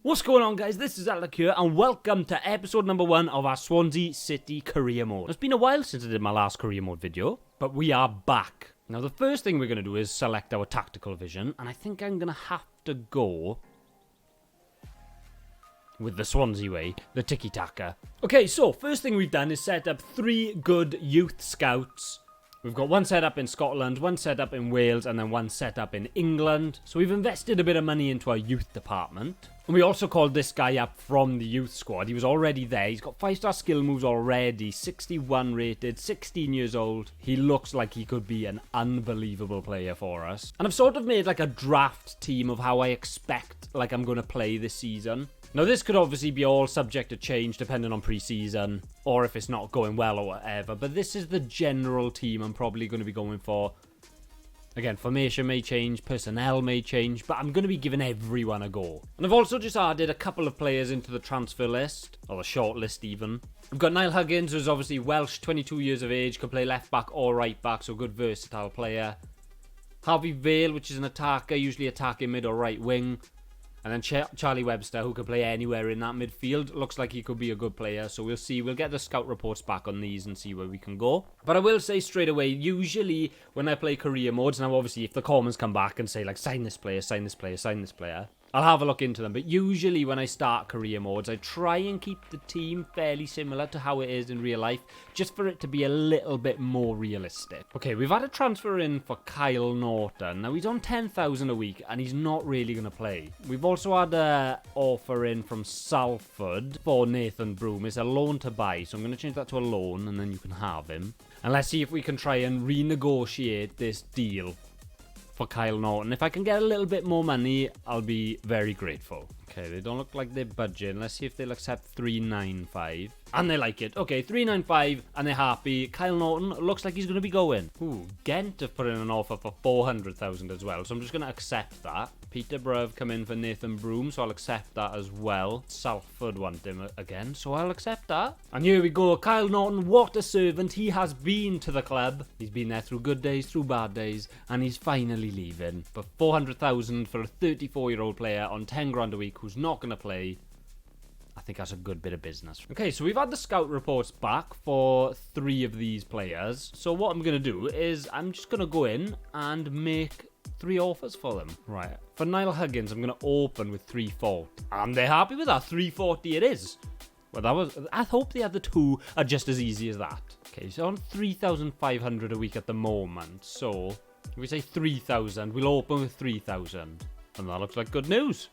What's going on, guys? This is Zeldekk here, and welcome to episode number 1 of our Swansea City Career Mode. It's been a while since I did my last Career Mode video, but we are back. Now, the first thing we're going to do is select our tactical vision, and I think I'm going to have to go with the Swansea way, the tiki-taka. Okay, so first thing we've done is set up 3 good youth scouts. We've got one set up in Scotland, one set up in Wales, and then one set up in England. So we've invested a bit of money into our youth department. And we also called this guy up from the youth squad. He was already there. He's got 5-star skill moves already, 61 rated, 16 years old. He looks like he could be an unbelievable player for us. And I've sort of made like a draft team of how I expect like I'm going to play this season. Now, this could obviously be all subject to change depending on pre-season or if it's not going well or whatever. But this is the general team I'm probably going to be going for. Again, formation may change, personnel may change, but I'm going to be giving everyone a go. And I've also just added a couple of players into the transfer list, or the short list even. We've got Niall Huggins, who's obviously Welsh, 22 years of age, can play left back or right back, so good versatile player. Harvey Vale, which is an attacker, usually attacking mid or right wing. And then Charlie Webster, who can play anywhere in that midfield. Looks like he could be a good player, so we'll see. We'll get the scout reports back on these and see where we can go. But I will say straight away, usually when I play career modes, now obviously if the comments come back and say like, sign this player, sign this player, sign this player, I'll have a look into them. But usually when I start career modes, I try and keep the team fairly similar to how it is in real life, just for it to be a little bit more realistic. Okay, we've had a transfer in for Kyle Norton. Now, he's on 10,000 a week, and he's not really going to play. We've also had an offer in from Salford for Nathan Broom. It's a loan to buy, so I'm going to change that to a loan, and then you can have him. And let's see if we can try and renegotiate this deal for Kyle Norton. If I can get a little bit more money, I'll be very grateful. Okay, they don't look like they're budging. Let's see if they'll accept 395. And they like it. Okay, 395, and they're happy. Kyle Norton looks like he's going to be going. Ooh, Ghent have put in an offer for 400,000 as well, so I'm just going to accept that. Peterborough have come in for Nathan Broom, so I'll accept that as well. Salford want him again, so I'll accept that. And here we go. Kyle Norton, what a servant he has been to the club. He's been there through good days, through bad days, and he's finally leaving. For 400,000 for a 34-year-old player on 10 grand a week who's not going to play, I think that's a good bit of business. Okay, so we've had the scout reports back for 3 of these players. So what I'm going to do is I'm just going to go in and make 3 offers for them. Right, for Niall Huggins, I'm going to open with 340. And they're happy with that. 340 it is. Well, I hope the other 2 are just as easy as that. Okay, so on 3,500 a week at the moment. So if we say 3,000, we'll open with 3,000. And that looks like good news.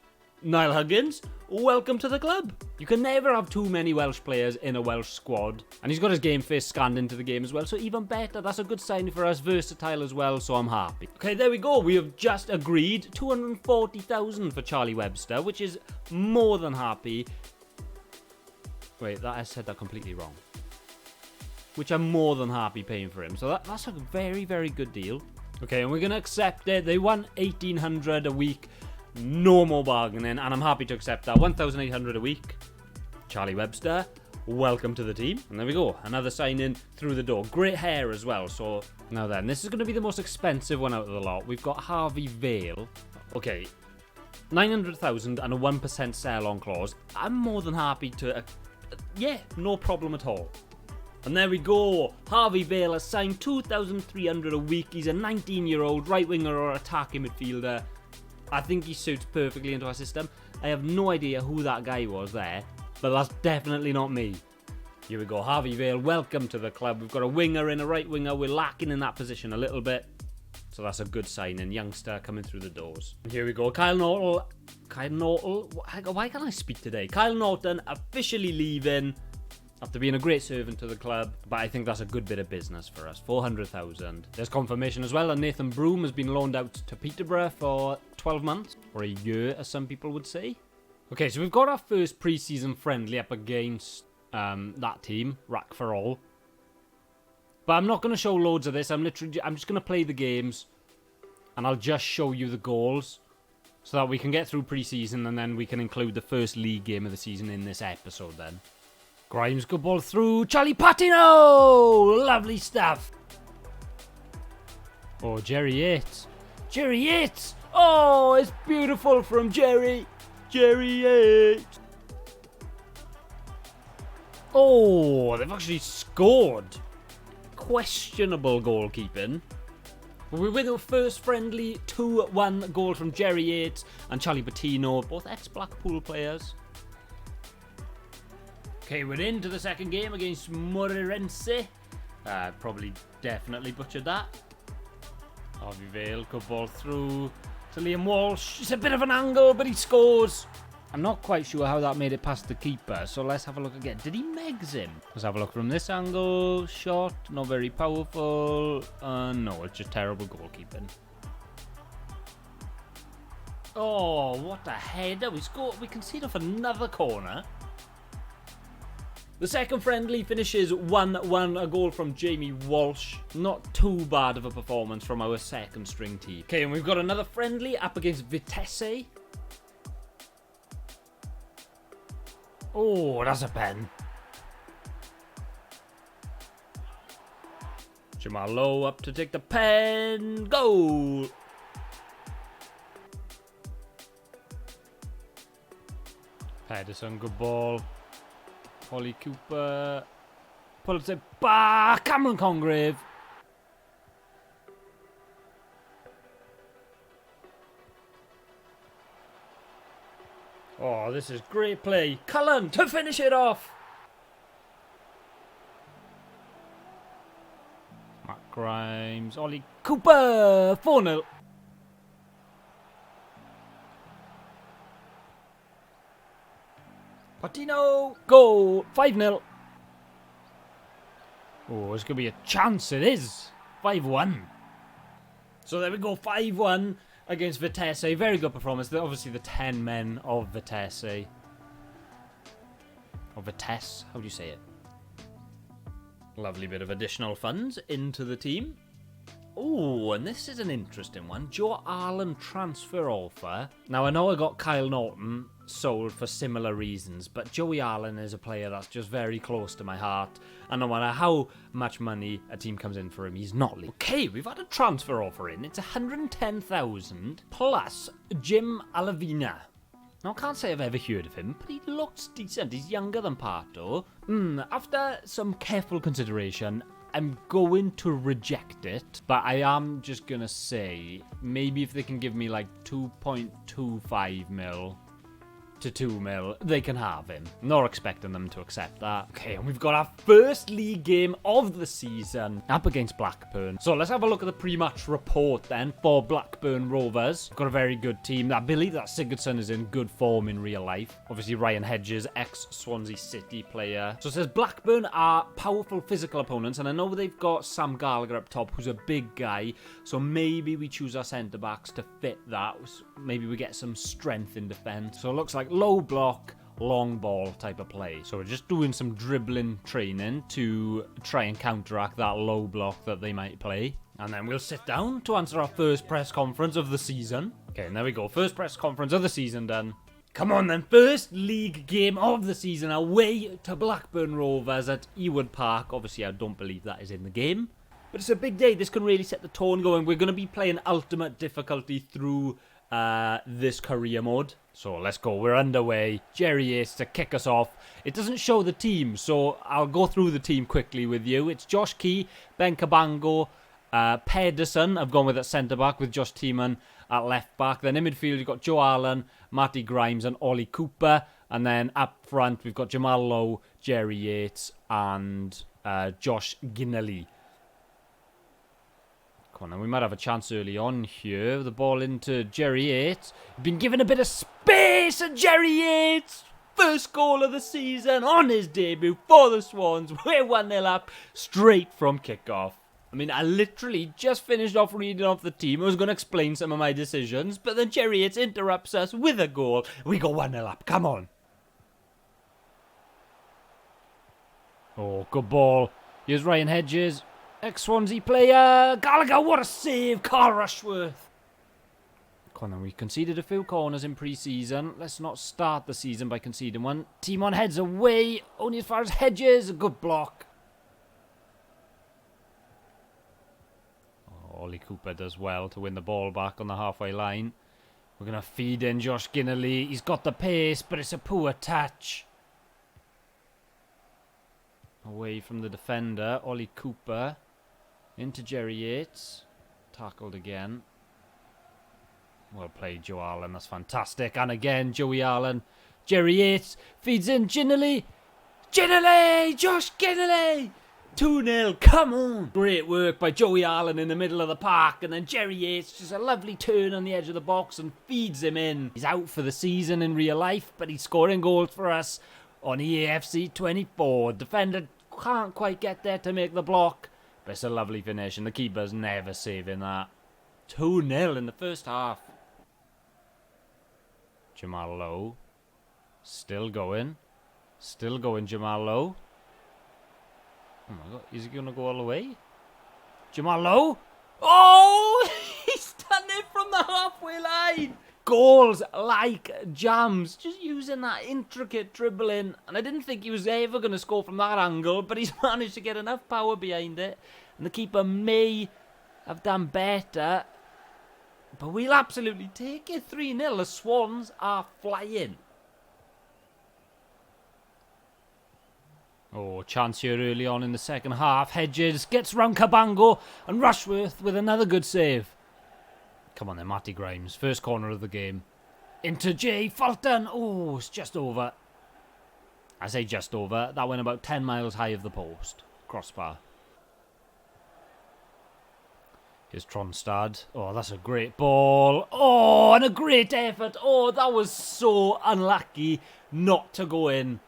Niall Huggins, welcome to the club. You can never have too many Welsh players in a Welsh squad. And he's got his game face scanned into the game as well, so even better. That's a good sign for us. Versatile as well, so I'm happy. Okay, there we go. We have just agreed 240,000 for Charlie Webster, which is more than happy. Wait, I said that completely wrong. Which I'm more than happy paying for him. So that's a very, very good deal. Okay, and we're going to accept it. They want 1,800 a week. No more bargaining, and I'm happy to accept that. 1,800 a week. Charlie Webster, welcome to the team. And there we go, another sign-in through the door. Great hair as well, so now then, this is going to be the most expensive one out of the lot. We've got Harvey Vale. Okay, 900,000 and a 1% sell-on clause. I'm more than happy to, yeah, no problem at all. And there we go. Harvey Vale has signed 2,300 a week. He's a 19-year-old right winger or attacking midfielder. I think he suits perfectly into our system. I have no idea who that guy was there, but that's definitely not me. Here we go, Harvey Vale, welcome to the club. We've got a winger and a right winger. We're lacking in that position a little bit, so that's a good sign. And youngster coming through the doors. And here we go, Kyle Norton. Why can't I speak today? Kyle Norton officially leaving after being a great servant to the club, but I think that's a good bit of business for us. 400,000. There's confirmation as well, and Nathan Broom has been loaned out to Peterborough for 12 months, or a year, as some people would say. Okay, so we've got our first pre-season friendly up against that team, Rack for All. But I'm not going to show loads of this. I'm just going to play the games, and I'll just show you the goals, so that we can get through pre-season, and then we can include the first league game of the season in this episode then. Grimes, good ball through. Charlie Patino! Lovely stuff. Oh, Jerry Yates. Jerry Yates! Oh, it's beautiful from Jerry. Jerry Yates. Oh, they've actually scored. Questionable goalkeeping. We win our first friendly 2-1 goal from Jerry Yates and Charlie Bettino, both ex-Blackpool players. Okay, we're into the second game against Moreirense. Probably definitely butchered that. Harvey Vale, good ball through to Liam Walsh. It's a bit of an angle, but he scores. I'm not quite sure how that made it past the keeper, so let's have a look again. Did he megs him? Let's have a look from this angle. Shot, not very powerful. No, it's just terrible goalkeeping. Oh, what a header. We concede off another corner. The second friendly finishes 1-1, a goal from Jamie Walsh. Not too bad of a performance from our second string team. Okay, and we've got another friendly up against Vitesse. Oh, that's a pen. Jamal Lowe up to take the pen. Goal! Pedersen, good ball. Ollie Cooper pulls it back. Cameron Congreve. Oh, this is great play. Cullen to finish it off. Matt Grimes. Ollie Cooper. 4-0. Patino. Goal. 5-0. Oh, it's going to be a chance. It is. 5-1. So there we go. 5-1. Against Vitesse, very good performance. They're obviously the 10 men of Vitesse. Or Vitesse, how do you say it? Lovely bit of additional funds into the team. Oh, and this is an interesting one. Joe Allen transfer offer. Now, I know I got Kyle Norton sold for similar reasons, but Joey Allen is a player that's just very close to my heart. And no matter how much money a team comes in for him, he's not leaving. Okay, we've had a transfer offer in. It's 110,000 plus Jim Alavina. Now, I can't say I've ever heard of him, but he looks decent. He's younger than Pato. After some careful consideration, I'm going to reject it, but I am just going to say, maybe if they can give me like 2.25 mil to 2 mil, they can have him. Not expecting them to accept that. Okay, and we've got our first league game of the season up against Blackburn. So let's have a look at the pre-match report then for Blackburn Rovers. We've got a very good team. I believe that Sigurdsson is in good form in real life. Obviously Ryan Hedges, ex-Swansea City player. So it says Blackburn are powerful physical opponents, and I know they've got Sam Gallagher up top, who's a big guy. So maybe we choose our centre-backs to fit that. Maybe we get some strength in defence. So it looks like low block, long ball type of play. So we're just doing some dribbling training to try and counteract that low block that they might play. And then we'll sit down to answer our first press conference of the season. Okay, and there we go. First press conference of the season done. Come on then. First league game of the season away to Blackburn Rovers at Ewood Park. Obviously, I don't believe that is in the game. But it's a big day. This can really set the tone going. We're going to be playing ultimate difficulty through this career mode. So let's go. We're underway. Jerry Yates to kick us off. It doesn't show the team, so I'll go through the team quickly with you. It's Josh Key, Ben Cabango, Pedersen. I've gone with at centre-back with Josh Tiemann at left-back. Then in midfield, you've got Joe Allen, Matty Grimes and Ollie Cooper. And then up front, we've got Jamal Lowe, Jerry Yates and Josh Ginnelly. Come on, and we might have a chance early on here. The ball into Jerry Yates. Been given a bit of space, and Jerry Yates, first goal of the season on his debut for the Swans. We're 1-0 up, straight from kickoff. I mean, I literally just finished off reading off the team. I was going to explain some of my decisions, but then Jerry Yates interrupts us with a goal. We go 1-0 up. Come on. Oh, good ball. Here's Ryan Hedges. Ex-Swansea player. Gallagher, what a save. Carl Rushworth. Come on, we conceded a few corners in pre-season. Let's not start the season by conceding one. Team on heads away. Only as far as Hedges. A good block. Oh, Ollie Cooper does well to win the ball back on the halfway line. We're going to feed in Josh Ginnelly. He's got the pace, but it's a poor touch. Away from the defender, Ollie Cooper. Into Jerry Yates. Tackled again. Well played, Joe Allen. That's fantastic. And again, Joey Allen. Jerry Yates feeds in Ginnelly. Ginnelly! Josh Ginnelly! 2-0. Come on! Great work by Joey Allen in the middle of the park. And then Jerry Yates, just a lovely turn on the edge of the box and feeds him in. He's out for the season in real life, but he's scoring goals for us on EAFC 24. Defender can't quite get there to make the block, but it's a lovely finish, and the keeper's never saving that. 2-0 in the first half. Jamal Lowe. Still going. Still going, Jamal Lowe. Oh my god, is he going to go all the way? Jamal Lowe? Oh! He's done it from the halfway line! Goals like jams. Just using that intricate dribbling. And I didn't think he was ever going to score from that angle, but he's managed to get enough power behind it. And the keeper may have done better. But we'll absolutely take it. 3-0. The Swans are flying. Oh, chance here early on in the second half. Hedges gets round Cabango, and Rushworth with another good save. Come on then, Matty Grimes. First corner of the game. Into Jay Fulton. Oh, it's just over. I say just over. That went about 10 miles high of the post. Crossbar. Here's Tronstad. Oh, that's a great ball. Oh, and a great effort. Oh, that was so unlucky not to go in.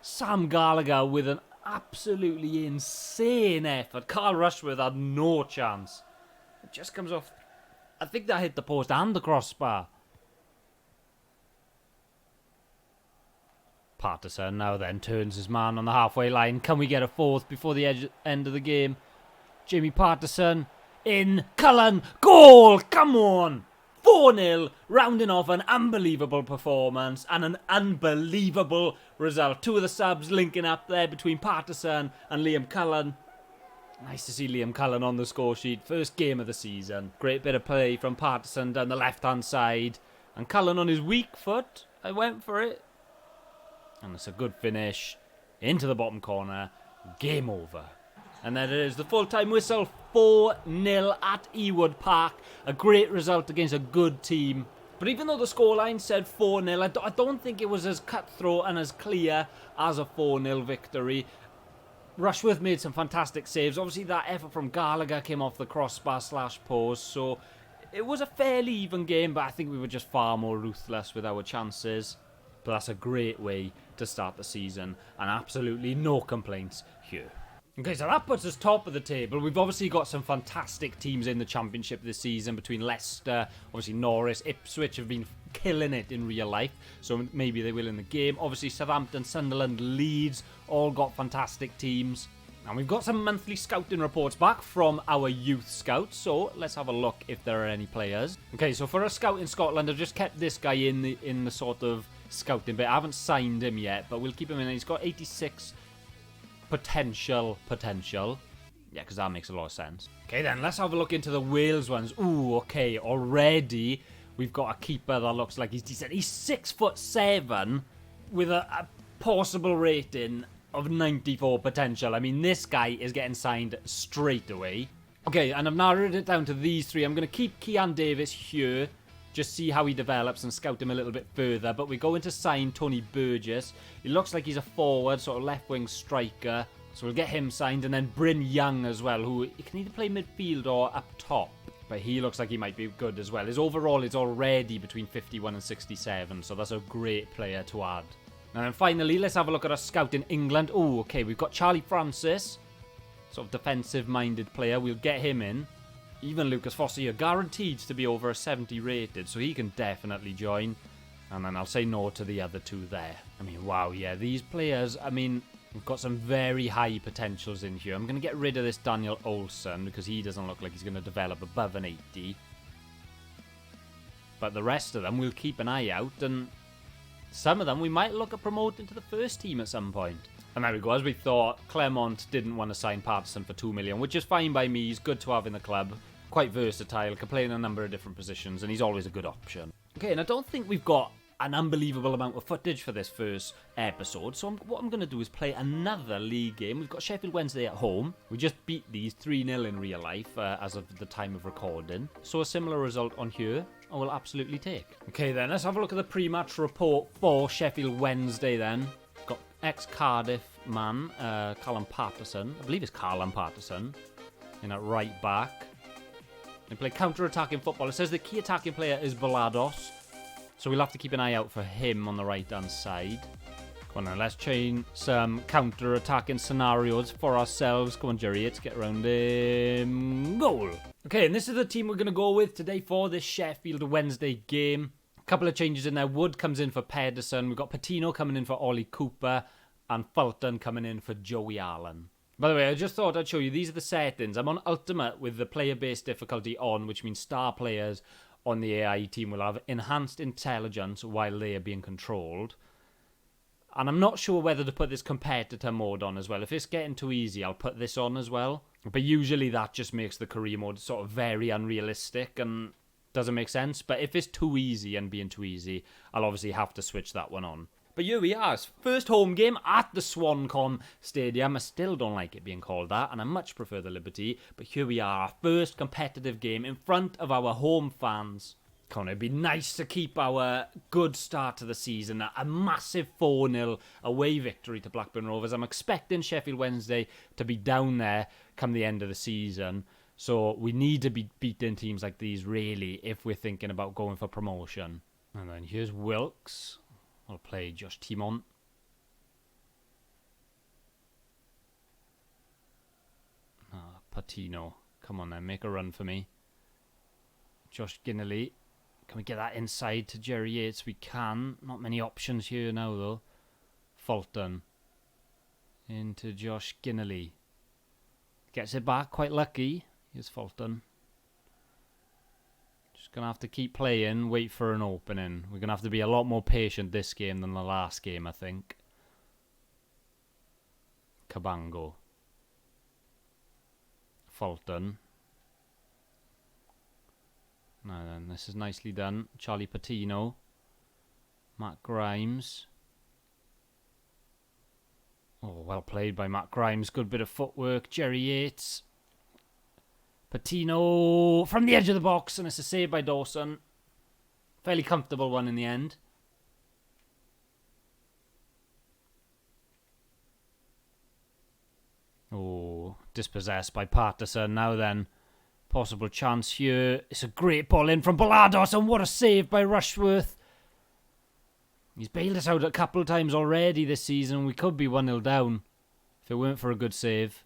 Sam Gallagher with an absolutely insane effort. Carl Rushworth had no chance. It just comes off. I think that hit the post and the crossbar. Patterson now then turns his man on the halfway line. Can we get a fourth before the end of the game? Jamie Patterson in. Cullen. Goal! Come on! 4-0, rounding off an unbelievable performance and an unbelievable result. Two of the subs linking up there between Patterson and Liam Cullen. Nice to see Liam Cullen on the score sheet. First game of the season. Great bit of play from Patterson down the left-hand side. And Cullen on his weak foot. I went for it. And it's a good finish. Into the bottom corner. Game over. And then it is the full-time whistle. 4-0 at Ewood Park. A great result against a good team. But even though the scoreline said 4-0, I don't think it was as cutthroat and as clear as a 4-0 victory. Rushworth made some fantastic saves. Obviously, that effort from Gallagher came off the crossbar / post. So it was a fairly even game, but I think we were just far more ruthless with our chances. But that's a great way to start the season. And absolutely no complaints here. Okay, so that puts us top of the table. We've obviously got some fantastic teams in the Championship this season between Leicester, obviously Norris, Ipswich have been killing it in real life, so maybe they will in the game. Obviously Southampton, Sunderland, Leeds, all got fantastic teams. And we've got some monthly scouting reports back from our youth scouts, so let's have a look if there are any players. Okay, so for a scout in Scotland, I've just kept this guy in the sort of scouting bit. I haven't signed him yet, but we'll keep him in. He's got 86 potential. Yeah, because that makes a lot of sense. Okay, then, let's have a look into the Wales ones. Ooh, okay, already we've got a keeper that looks like he's decent. He's 6'7" with a possible rating of 94 potential. I mean, this guy is getting signed straight away. Okay, and I've narrowed it down to these three. I'm going to keep Kean Davis here, just see how he develops and scout him a little bit further. But we're going to sign Tony Burgess. He looks like he's a forward, sort of left-wing striker. So we'll get him signed. And then Bryn Young as well, who he can either play midfield or up top. But he looks like he might be good as well. His overall is already between 51 and 67. So that's a great player to add. And then finally, let's have a look at our scout in England. Oh, okay, we've got Charlie Francis. Sort of defensive-minded player. We'll get him in. Even Lucas Fossey are guaranteed to be over a 70 rated, so he can definitely join. And then I'll say no to the other two there. I mean, wow, yeah, these players, I mean, we've got some very high potentials in here. I'm going to get rid of this Daniel Olsen because he doesn't look like he's going to develop above an 80. But the rest of them, we'll keep an eye out, and some of them we might look at promoting to the first team at some point. And there we go, as we thought, Clermont didn't want to sign Patterson for 2 million, which is fine by me. He's good to have in the club. Quite versatile, can play in a number of different positions, and he's always a good option. Okay, and I don't think we've got an unbelievable amount of footage for this first episode, so what I'm going to do is play another league game. We've got Sheffield Wednesday at home. We just beat these 3-0 in real life as of the time of recording, so a similar result on here I will absolutely take. Okay then, let's have a look at the pre-match report for Sheffield Wednesday then. Got ex-Cardiff man, Callum Patterson. I believe it's Callum Patterson in at right back. They play counter-attacking football. It says the key attacking player is Balados, so we'll have to keep an eye out for him on the right-hand side. Come on now, let's train some counter-attacking scenarios for ourselves. Come on, Jerry, let's get around him. Goal! Okay, and this is the team we're going to go with today for this Sheffield Wednesday game. A couple of changes in there. Wood comes in for Pedersen. We've got Patino coming in for Ollie Cooper. And Fulton coming in for Joey Allen. By the way, I just thought I'd show you, these are the settings. I'm on Ultimate with the player-based difficulty on, which means star players on the AI team will have enhanced intelligence while they are being controlled. And I'm not sure whether to put this competitor mode on as well. If it's getting too easy, I'll put this on as well. But usually that just makes the career mode sort of very unrealistic and doesn't make sense. But if it's too easy and being too easy, I'll obviously have to switch that one on. But here we are, first home game at the Swansea Stadium. I still don't like it being called that, and I much prefer the Liberty. But here we are, our first competitive game in front of our home fans. Come on, it'd be nice to keep our good start to the season. A massive 4-0 away victory to Blackburn Rovers. I'm expecting Sheffield Wednesday to be down there come the end of the season. So we need to be beating teams like these, really, if we're thinking about going for promotion. And then here's Wilkes. I'll play Josh Timon. Patino. Come on then, make a run for me. Josh Ginnelly. Can we get that inside to Jerry Yates? We can. Not many options here now, though. Fulton. Into Josh Ginnelly. Gets it back, quite lucky. Here's Fulton. Just going to have to keep playing, wait for an opening. We're going to have to be a lot more patient this game than the last game, I think. Cabango. Fulton. Now then, this is nicely done. Charlie Patino. Matt Grimes. Oh, well played by Matt Grimes. Good bit of footwork. Jerry Yates. Patino from the edge of the box, and it's a save by Dawson. Fairly comfortable one in the end. Oh, dispossessed by Patterson. Now then, possible chance here. It's a great ball in from Balados, and what a save by Rushworth. He's bailed us out a couple of times already this season. We could be 1-0 down if it weren't for a good save.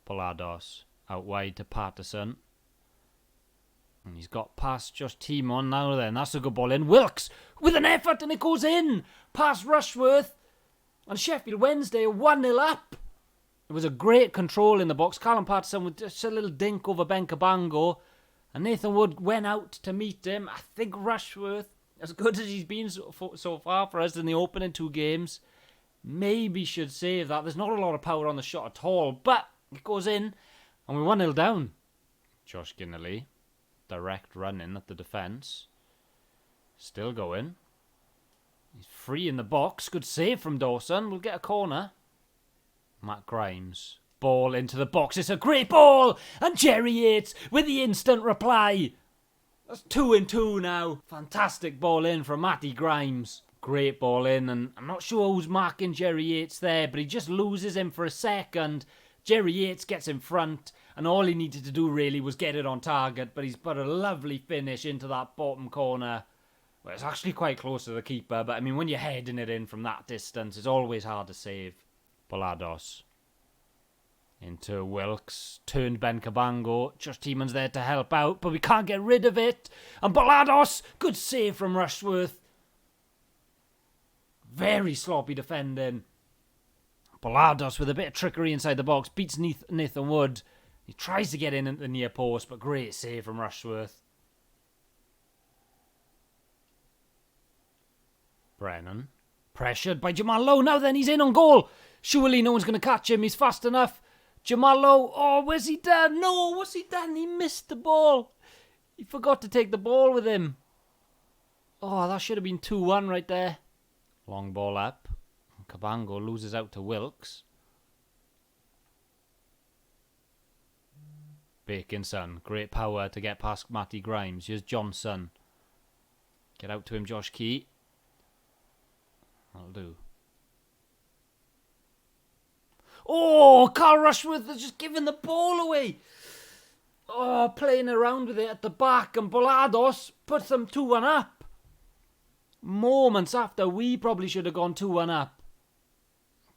Balados out wide to Patterson. And he's got past Josh Timon. Now then, that's a good ball in. Wilkes with an effort, and it goes in. Past Rushworth. And Sheffield Wednesday are 1-0 up. It was a great control in the box. Callum Patterson with just a little dink over Ben Cabango. And Nathan Wood went out to meet him. I think Rushworth, as good as he's been so far for us in the opening 2 games, maybe should save that. There's not a lot of power on the shot at all, but it goes in, and we're 1-0 down. Josh Ginnelly, direct running at the defence. Still going. He's free in the box. Good save from Dawson. We'll get a corner. Matt Grimes. Ball into the box. It's a great ball. And Jerry Yates with the instant reply. That's 2-2 now. Fantastic ball in from Matty Grimes. Great ball in. And I'm not sure who's marking Jerry Yates there, but he just loses him for a second. Jerry Yates gets in front, and all he needed to do really was get it on target, but he's put a lovely finish into that bottom corner. Well, it's actually quite close to the keeper, but I mean, when you're heading it in from that distance, it's always hard to save. Balados. Into Wilkes. Turned Ben Cabango. Josh Timon's there to help out, but we can't get rid of it. And Balados. Good save from Rushworth. Very sloppy defending. Balados with a bit of trickery inside the box. Beats Nathan Wood. He tries to get in at the near post, but great save from Rushworth. Brennan. Pressured by Jamal Lowe. Now then, he's in on goal. Surely no one's going to catch him. He's fast enough. Jamal Lowe. Oh, where's he done? No, what's he done? He missed the ball. He forgot to take the ball with him. Oh, that should have been 2-1 right there. Long ball up. Cabango loses out to Wilkes. Bakinson, great power to get past Matty Grimes. Here's Johnson. Get out to him, Josh Key. That'll do. Oh, Carl Rushworth has just given the ball away. Oh, playing around with it at the back, and Bolados puts them 2-1 up. Moments after we probably should have gone 2-1 up.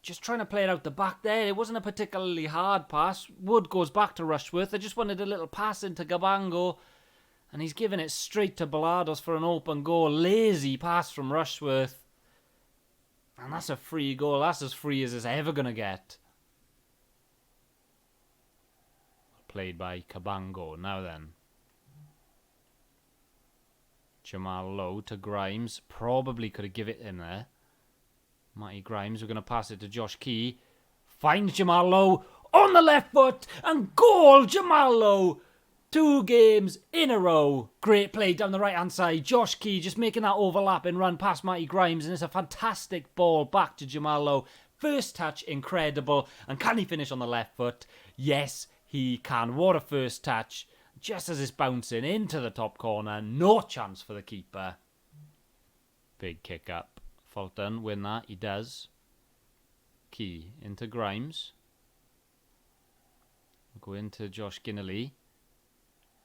Just trying to play it out the back there. It wasn't a particularly hard pass. Wood goes back to Rushworth. I just wanted a little pass into Cabango. And he's giving it straight to Bolados for an open goal. Lazy pass from Rushworth. And that's a free goal. That's as free as it's ever going to get. Played by Cabango. Now then. Jamal Lowe to Grimes. Probably could have given it in there. Matty Grimes, we're going to pass it to Josh Key. Finds Jamal Lowe on the left foot. And goal, Jamal Lowe. 2 games in a row. Great play down the right-hand side. Josh Key just making that overlapping run past Matty Grimes. And it's a fantastic ball back to Jamal Lowe. First touch, incredible. And can he finish on the left foot? Yes, he can. What a first touch. Just as it's bouncing into the top corner. No chance for the keeper. Big kick up. Fulton win that. He does. Key into Grimes. We'll go into Josh Ginnelly.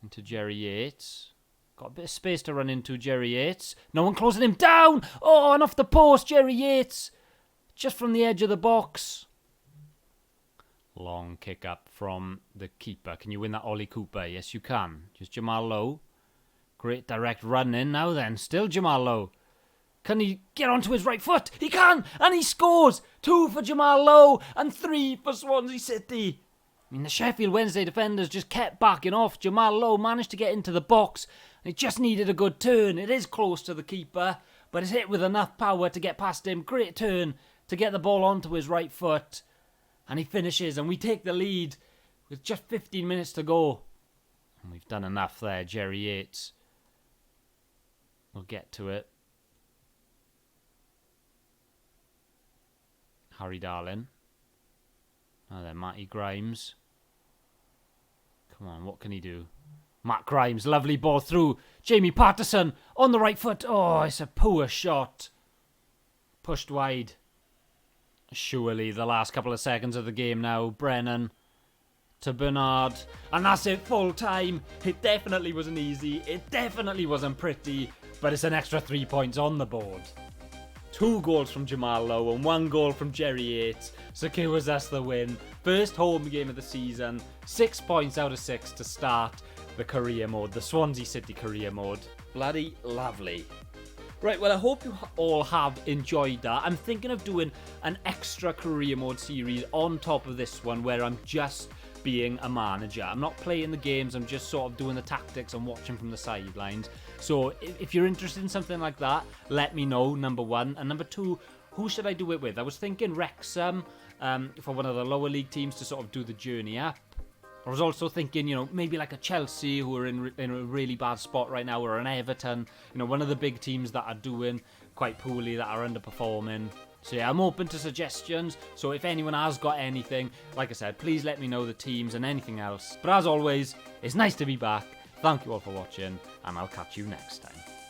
Into Jerry Yates. Got a bit of space to run into Jerry Yates. No one closing him down. Oh, and off the post, Jerry Yates. Just from the edge of the box. Long kick up from the keeper. Can you win that, Ollie Cooper? Yes, you can. Just Jamal Lowe. Great direct run in now then. Still Jamal Lowe. Can he get onto his right foot? He can! And he scores! 2 for Jamal Lowe and 3 for Swansea City. I mean, the Sheffield Wednesday defenders just kept backing off. Jamal Lowe managed to get into the box. It just needed a good turn. It is close to the keeper, but it's hit with enough power to get past him. Great turn to get the ball onto his right foot. And he finishes, and we take the lead with just 15 minutes to go. And we've done enough there, Jerry Yates. We'll get to it. Harry Darling. Now then, Matty Grimes. Come on, what can he do? Matt Grimes, lovely ball through. Jamie Patterson on the right foot. Oh, it's a poor shot. Pushed wide. Surely the last couple of seconds of the game now. Brennan to Bernard. And that's it, full time. It definitely wasn't easy. It definitely wasn't pretty. But it's an extra 3 points on the board. 2 goals from Jamal Lowe and 1 goal from Jerry Yates secures us the win. First home game of the season. 6 points out of 6 to start the career mode, the Swansea City Career Mode. Bloody lovely. Right, well, I hope you all have enjoyed that. I'm thinking of doing an extra career mode series on top of this one where I'm just being a manager. I'm not playing the games, I'm just sort of doing the tactics and watching from the sidelines. So if you're interested in something like that, let me know, number 1. And number 2, who should I do it with? I was thinking Wrexham for one of the lower league teams to sort of do the journey up. I was also thinking, you know, maybe like a Chelsea who are in a really bad spot right now, or an Everton, you know, one of the big teams that are doing quite poorly, that are underperforming. So yeah, I'm open to suggestions. So if anyone has got anything, like I said, please let me know the teams and anything else. But as always, it's nice to be back. Thank you all for watching, and I'll catch you next time.